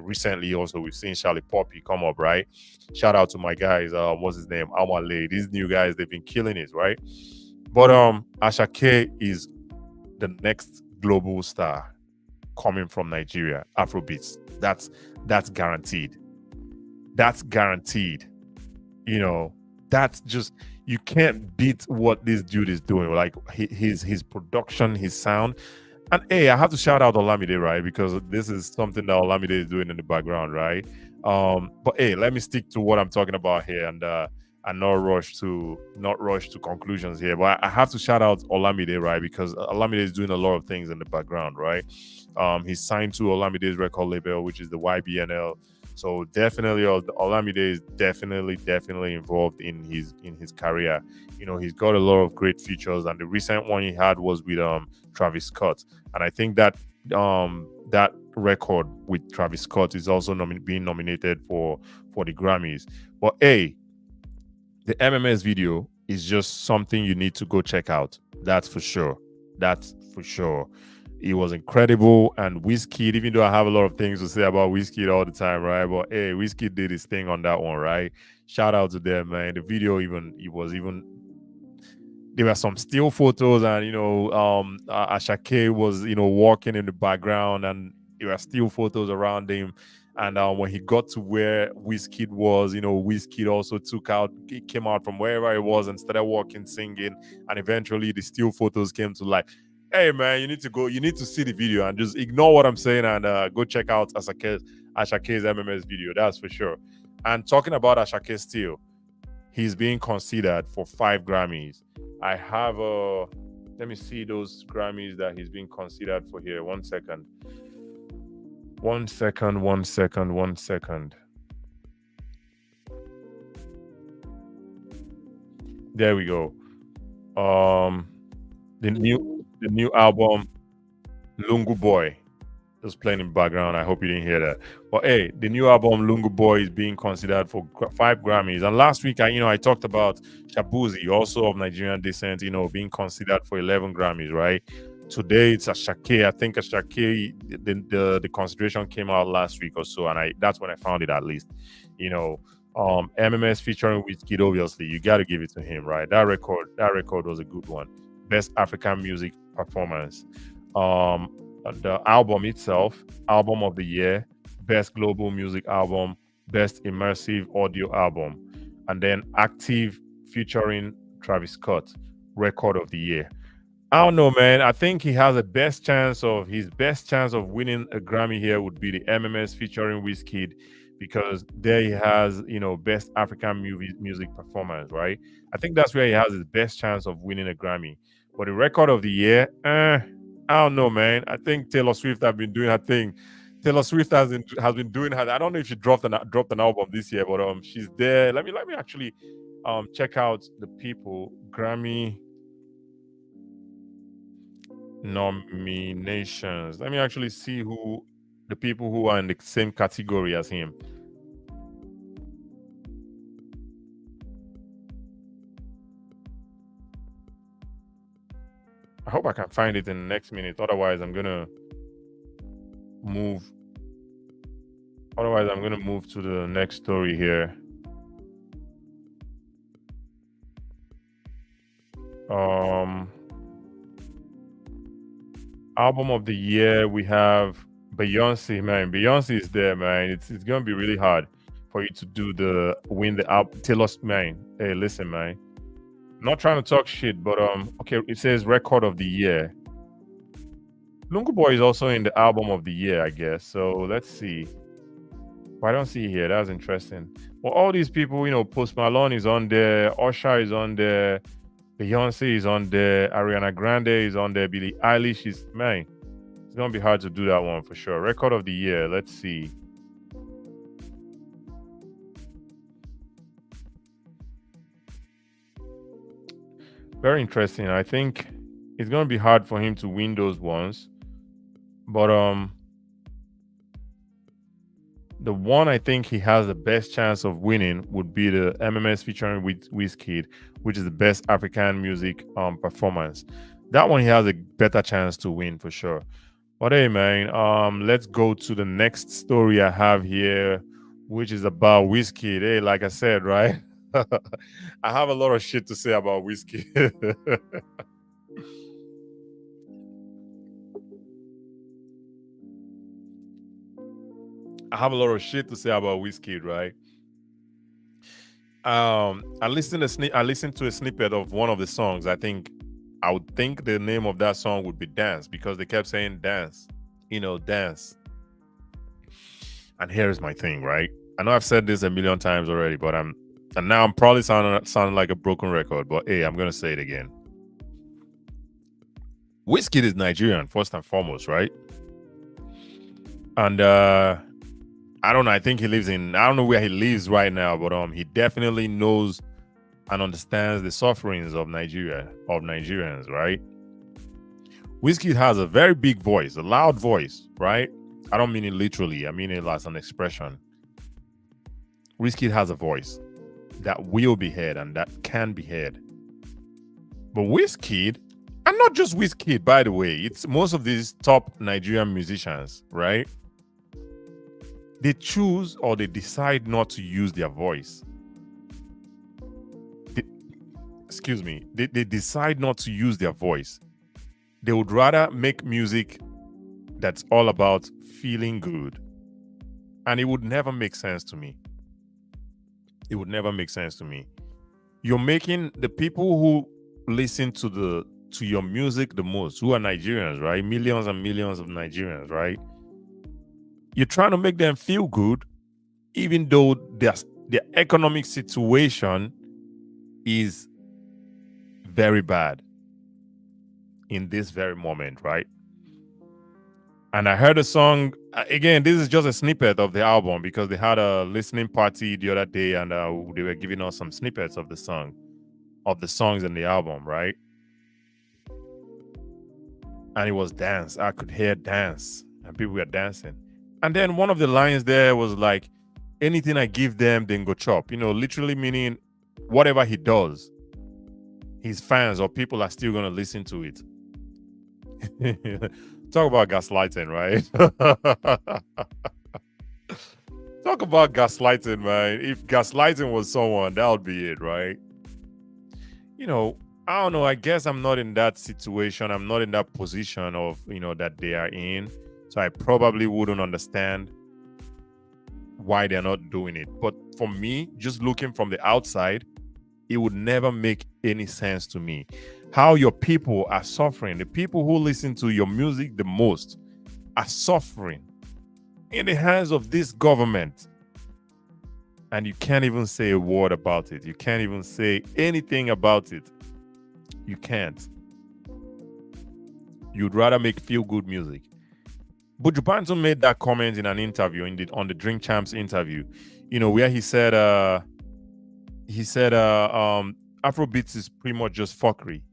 recently also we've seen Charlie Poppy come up, right? Shout out to my guys, what's his name? Amale. These new guys, they've been killing it, right? But Asake is the next global star coming from Nigeria, Afrobeats. That's guaranteed. That's guaranteed. You know, that's just, you can't beat what this dude is doing. Like his production, his sound. And hey, I have to shout out Olamide, right? Because this is something that Olamide is doing in the background, right? But hey, let me stick to what I'm talking about here and not rush to conclusions here. But I have to shout out Olamide, right? Because Olamide is doing a lot of things in the background, right? He's signed to Olamide's record label, which is the YBNL. So definitely, Olamide is definitely involved in his career. You know, he's got a lot of great features, and the recent one he had was with Travis Scott, and I think that that record with Travis Scott is also being nominated for the Grammys. But hey, the MMS video is just something you need to go check out. That's for sure. That's for sure. It was incredible. And Wizkid, even though I have a lot of things to say about Wizkid all the time, right? But hey, Wizkid did his thing on that one, right? Shout out to them, man. The video there were some still photos, and you know, Asake was, you know, walking in the background, and there were still photos around him. And when he got to where Wizkid was, you know, Wizkid also came out from wherever he was and started walking, singing, and eventually the still photos came to life. Hey man, you need to see the video and just ignore what I'm saying and go check out Asake's MMS video. That's for sure. And talking about Asake still, he's being considered for 5 Grammys. I have let me see those Grammys that he's being considered for here. One second. There we go. The new album Lungu Boy is playing in the background. I hope you didn't hear that. But hey, the new album Lungu Boy is being considered for 5 Grammys. And last week, I talked about Shabuzi, also of Nigerian descent, you know, being considered for 11 Grammys, right? Today it's Asake. I think Asake, the consideration came out last week or so, and that's when I found it, at least. You know, MMS featuring Wizkid, obviously, you got to give it to him, right? That record was a good one. Best African music performance. The album itself, album of the year, best global music album, best immersive audio album, and then active featuring Travis Scott, record of the year. I don't know, man. I think his best chance of winning a Grammy here would be the MMS featuring Wizkid, because there he has, you know, best African music performance, right? I think that's where he has his best chance of winning a Grammy. But the record of the year, I don't know, man. I think Taylor Swift has been doing her thing. Taylor Swift has been doing her. I don't know if she dropped an album this year, but she's there. Let me actually check out the people Grammy nominations. Let me actually see who the people who are in the same category as him. I hope I can find it in the next minute. Otherwise, I'm gonna move to the next story here. Album of the year, we have Beyonce, man. Beyonce is there, man. It's gonna be really hard for you to win the album. Taylor, man. Hey, listen, man. I'm not trying to talk shit, but okay, it says record of the year. Lungu Boy is also in the album of the year, I guess. So let's see. Well, I don't see here. That's interesting. Well, all these people, Post Malone is on there, Usher is on there, Beyonce is on there, Ariana Grande is on there, Billie Eilish is, man, it's gonna be hard to do that one for sure. Record of the year. Let's see. Very interesting. I think it's gonna be hard for him to win those ones, but the one I think he has the best chance of winning would be the MMS featuring with Wizkid, which is the best African music performance. That one he has a better chance to win for sure. But hey, man, let's go to the next story I have here, which is about Wizkid. Hey, like I said, right? I have a lot of shit to say about Wizkid. I have a lot of shit to say about Wizkid, right? I listened to a snippet of one of the songs. I would think the name of that song would be Dance, because they kept saying dance, dance. And here's my thing, right? I know I've said this a million times already, but now I'm probably sounding like a broken record, but hey, I'm gonna say it again. Wizkid is Nigerian, first and foremost, right? And I don't know. I think I don't know where he lives right now, but he definitely knows and understands the sufferings of Nigerians, right? Wizkid has a very big voice, a loud voice, right? I don't mean it literally. I mean it as an expression. Wizkid has a voice that will be heard and that can be heard. But Wizkid, and not just Wizkid, by the way, it's most of these top Nigerian musicians, right? They choose or they decide not to use their voice. They decide not to use their voice. They would rather make music that's all about feeling good. And it would never make sense to me. It would never make sense to me. You're making the people who listen to your music the most, who are Nigerians, right? Millions and millions of Nigerians, right? You're trying to make them feel good, even though their economic situation is very bad in this very moment, right? And I heard a song, again, this is just a snippet of the album because they had a listening party the other day and they were giving us some snippets of the songs in the album, right? And it was dance. I could hear dance and people were dancing. And then one of the lines there was like, anything I give them, then go chop. Literally meaning whatever he does, his fans or people are still going to listen to it. Talk about gaslighting, right? Talk about gaslighting, man. If gaslighting was someone, that would be it, right? I don't know. I guess I'm not in that situation. I'm not in that position of, that they are in. So I probably wouldn't understand why they're not doing it. But for me, just looking from the outside, it would never make any sense to me. How your people are suffering. The people who listen to your music the most are suffering in the hands of this government. And you can't even say a word about it. You can't even say anything about it. You can't. You'd rather make feel-good music. Buju Banton made that comment in an interview on the Drink Champs interview, where he said Afrobeats is pretty much just fuckery.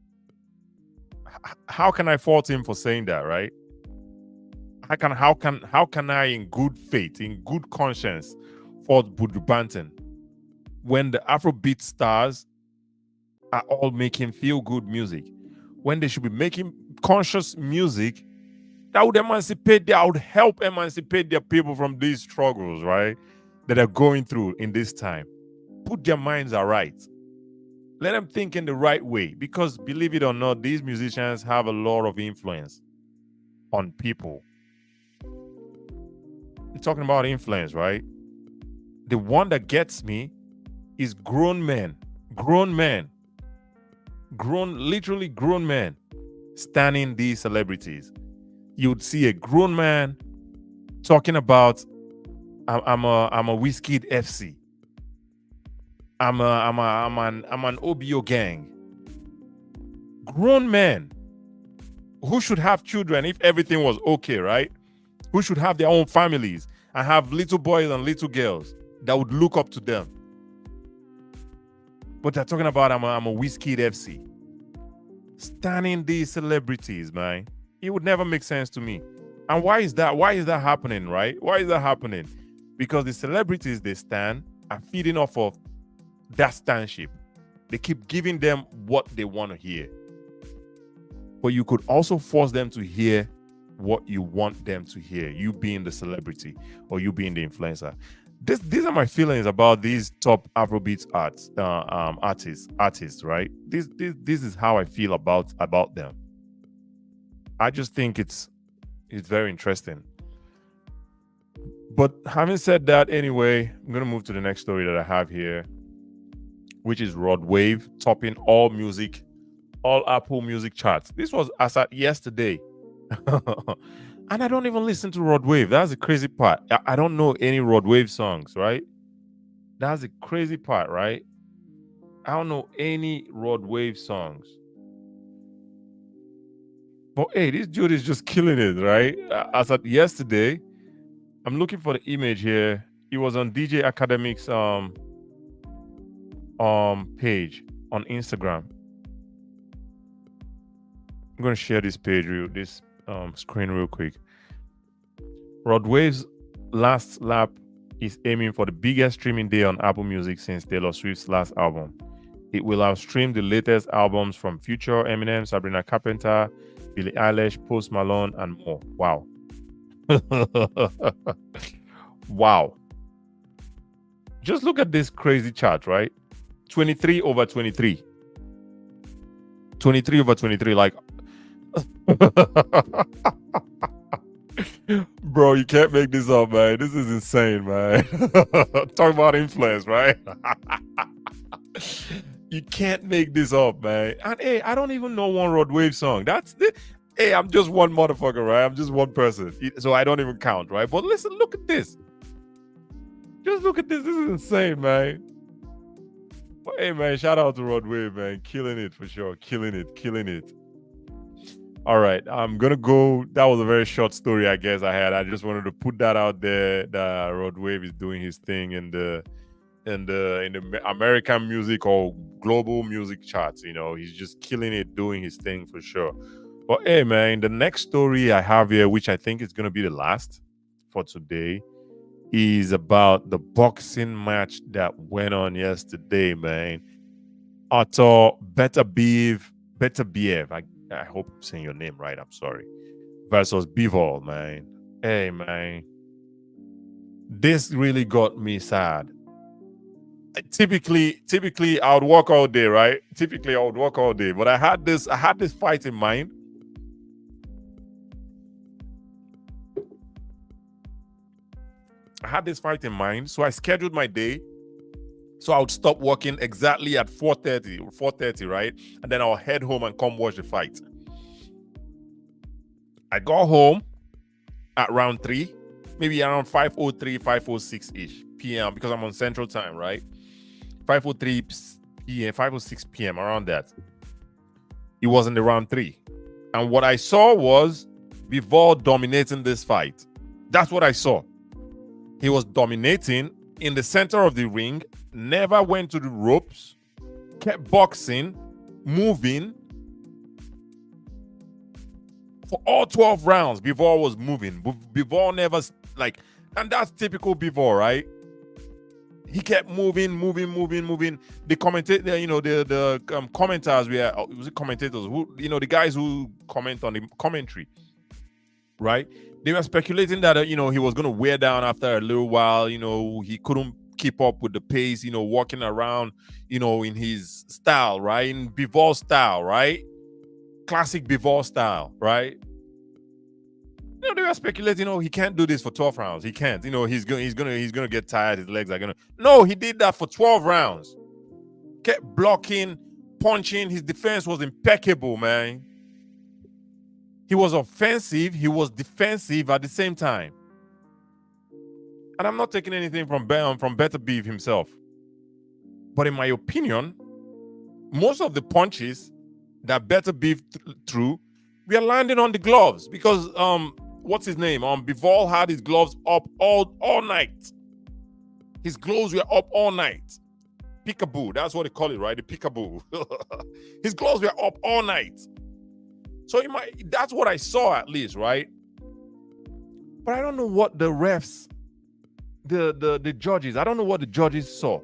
How can I fault him for saying that, right? How can I in good faith, in good conscience, fault Buju Banton when the Afrobeat stars are all making feel good music, when they should be making conscious music that would help emancipate their people from these struggles, right? That are going through in this time. Put their minds aright. Let them think in the right way. Because believe it or not, these musicians have a lot of influence on people. We're talking about influence, right? The one that gets me is literally grown men standing these celebrities. You would see a grown man talking about I'm a Wizkid FC. I'm an OBO gang. Grown men who should have children if everything was okay, right? Who should have their own families and have little boys and little girls that would look up to them. But they're talking about I'm a Wizkid FC. Standing these celebrities, man. It would never make sense to me. And why is that? Why is that happening, right? Why is that happening? Because the celebrities they stand are feeding off of that standship. They keep giving them what they want to hear. But you could also force them to hear what you want them to hear, you being the celebrity or you being the influencer. These are my feelings about these top Afrobeats artists, right? This is how I feel about them. I just think it's very interesting. But having said that, anyway, I'm gonna move to the next story that I have here, which is Rodwave topping all Apple Music charts. This was as at yesterday. And I don't even listen to Rodwave. That's the crazy part. I don't know any Rodwave songs, right? That's the crazy part, right? I don't know any Rodwave songs. But hey, this dude is just killing it, right? As at yesterday, I'm looking for the image here. It was on DJ Academic's page on Instagram. I'm gonna share this screen real quick. Rodwave's last lap is aiming for the biggest streaming day on Apple Music since Taylor Swift's last album. It will outstream the latest albums from Future, Eminem, Sabrina Carpenter, Billie Eilish, Post Malone, and more. Wow. Wow. Just look at this crazy chart, right? 23 over 23. 23 over 23, like bro, you can't make this up, man. This is insane, man. Talk about influence, right? You can't make this up, man. And hey, I don't even know one Rodwave song. Hey, I'm just one motherfucker, right? I'm just one person, so I don't even count, right? But listen, look at this. Just look at this. This is insane, man. But hey, man, shout out to Rodwave, man. Killing it for sure. Killing it. All right, I'm gonna go. That was a very short story, I guess I had. I just wanted to put that out there. That Rodwave is doing his thing in the American music or global music charts. You know, he's just killing it, doing his thing for sure. But hey, man, the next story I have here, which I think is gonna be the last for today, is about the boxing match that went on yesterday, man. Author Beterbiev, I hope I'm saying your name right. I'm sorry. Versus Bivol, man. Hey, man. This really got me sad. Typically, I would walk all day, right? Typically, I would walk all day. But I had this fight in mind. So I scheduled my day. So I would stop working exactly at 4:30, right? And then I'll head home and come watch the fight. I got home at around 3, maybe around 5:03, 5:06-ish p.m. because I'm on Central Time, right? 5:03 p.m., 5:06 p.m., around that. It was in the round 3. And what I saw was Bivol dominating this fight. That's what I saw. He was dominating in the center of the ring, never went to the ropes, kept boxing, moving. For all 12 rounds, Bivol was moving. Bivol never, and that's typical Bivol, right? He kept moving. The commentators, the commenters commentators who, the guys who comment on the commentary, right? They were speculating that, he was going to wear down after a little while. He couldn't keep up with the pace, walking around, in his style, right? In Bivol style, right? Classic Bivol style, right? They were speculating, he can't do this for 12 rounds. He can't. He's gonna get tired. His legs are gonna. No, he did that for 12 rounds. Kept blocking, punching. His defense was impeccable, man. He was offensive. He was defensive at the same time. And I'm not taking anything from Beterbiev himself. But in my opinion, most of the punches that Beterbiev threw, we are landing on the gloves because what's his name? Bivol had his gloves up all night. His gloves were up all night. Peekaboo, that's what they call it, right? The peekaboo. His gloves were up all night. So that's what I saw at least, right? But I don't know what the refs, the judges, I don't know what the judges saw.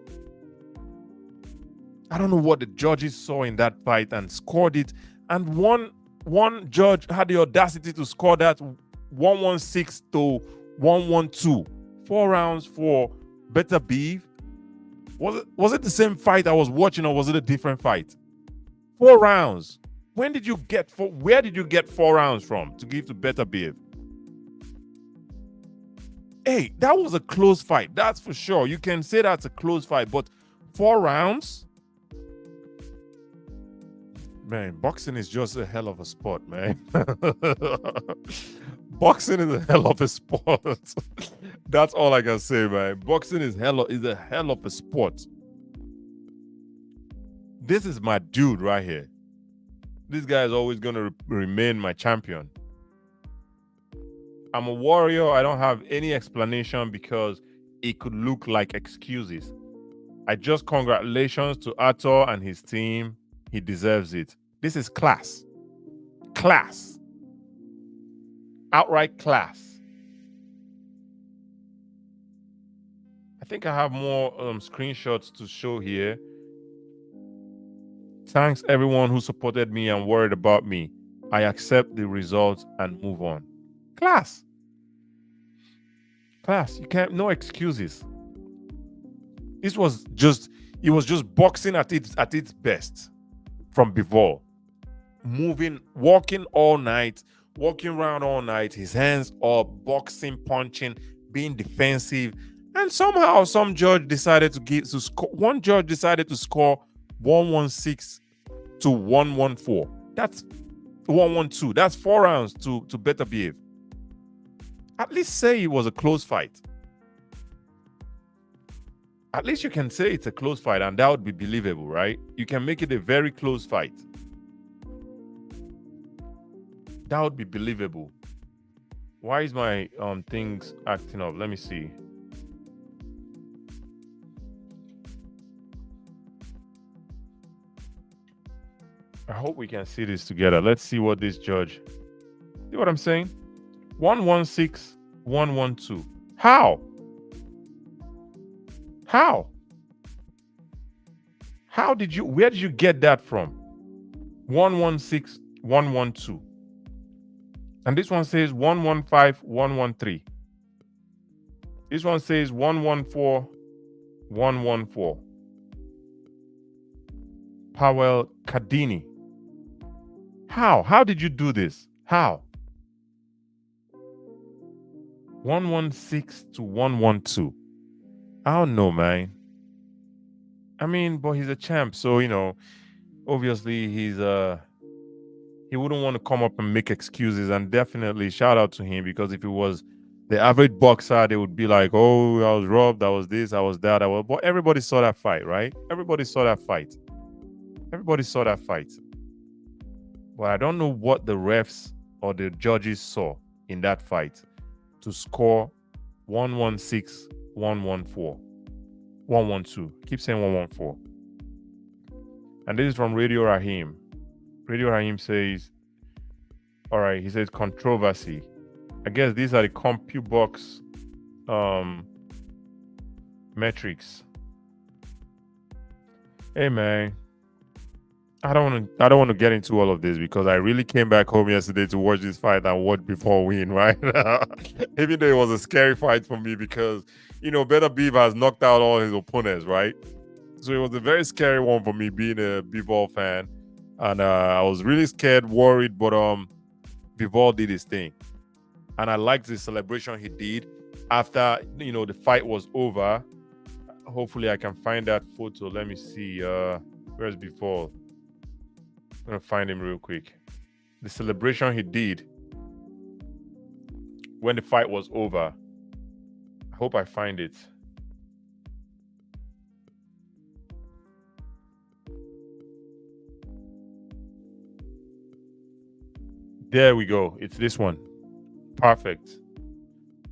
I don't know what the judges saw in that fight and scored it. And one judge had the audacity to score that 116 to 112. 4 rounds for Beterbiev. Was it the same fight I was watching, or was it a different fight? 4 rounds. Where did you get 4 rounds from to give to Beterbiev? Hey, that was a close fight. That's for sure. You can say that's a close fight, but 4 rounds? Man, boxing is just a hell of a sport, man. Boxing is a hell of a sport. That's all I can say, man. Boxing is a hell of a sport. This is my dude right here. This guy is always going to remain my champion. I'm a warrior. I don't have any explanation because it could look like excuses. I just congratulations to Ato and his team. He deserves it. This is class. Class. Outright class. I think I have more screenshots to show here. Thanks everyone who supported me and worried about me. I accept the results and move on. Class. Class. You can't, no excuses. It was just boxing at its best from Bivol. Walking around all night, his hands up, boxing, punching, being defensive. And somehow some judge decided to score 116 to 114. That's 112. That's 4 rounds to Beterbiev. At least say it was a close fight. At least you can say it's a close fight, and that would be believable, right? You can make it a very close fight. That would be believable. Why is my things acting up? Let me see. I hope we can see this together. Let's see what this judge. See what I'm saying? 116, 112. How? Where did you get that from? 116, 112. And this one says 115, 113. This one says 114, 114. Powell Cardini. How did you do this? How? 116 to 112. I don't know, man. I mean, but he's a champ, so obviously he wouldn't want to come up and make excuses. And definitely shout out to him, because if it was the average boxer, they would be like, "Oh, I was robbed. I was this. I was that. But everybody saw that fight, right? Everybody saw that fight. But I don't know what the refs or the judges saw in that fight to score 116, 114, 112. Keep saying 114. And this is from Radio Rahim. Radio Rahim says, all right, he says controversy. I guess these are the CompuBox metrics. Hey man, I don't want to get into all of this, because I really came back home yesterday to watch this fight and watch Bivol win, right? Even though it was a scary fight for me, because Beterbiev has knocked out all his opponents, right? So it was a very scary one for me, being a Bivol fan, and I was really scared, worried, but Bivol did his thing, and I liked the celebration he did after the fight was over. Hopefully I can find that photo. Let me see. Where's Bivol? I'm gonna find him real quick. The celebration he did when the fight was over. I hope I find it. There we go. It's this one. Perfect.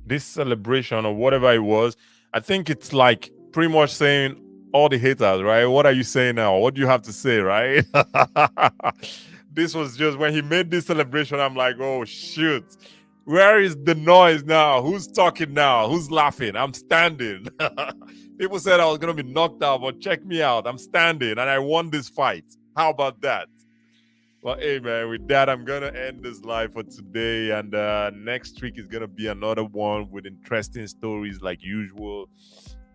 This celebration or whatever it was, I think it's like pretty much saying all the haters, right? What are you saying now? What do you have to say, right? This was just when he made this celebration, I'm like, oh shoot. Where is the noise now? Who's talking now? Who's laughing? I'm standing. People said I was going to be knocked out, but check me out. I'm standing and I won this fight. How about that? Well, hey, man, with that, I'm going to end this live for today. And next week is going to be another one with interesting stories like usual.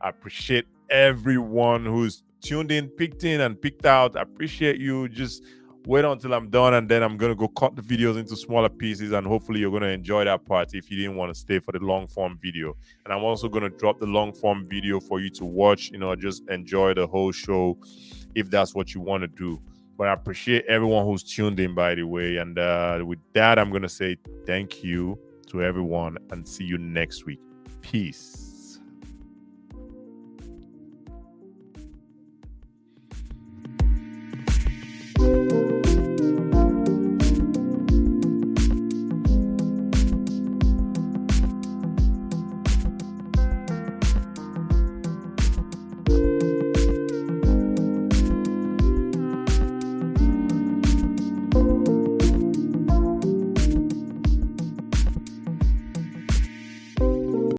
I appreciate everyone who's tuned in, picked out. I appreciate you. Just wait until I'm done, and then I'm going to go cut the videos into smaller pieces, and hopefully you're going to enjoy that part if you didn't want to stay for the long form video. And I'm also going to drop the long form video for you to watch, just enjoy the whole show if that's what you want to do. But I appreciate everyone who's tuned in, by the way. And with that, I'm going to say thank you to everyone and see you next week. Peace.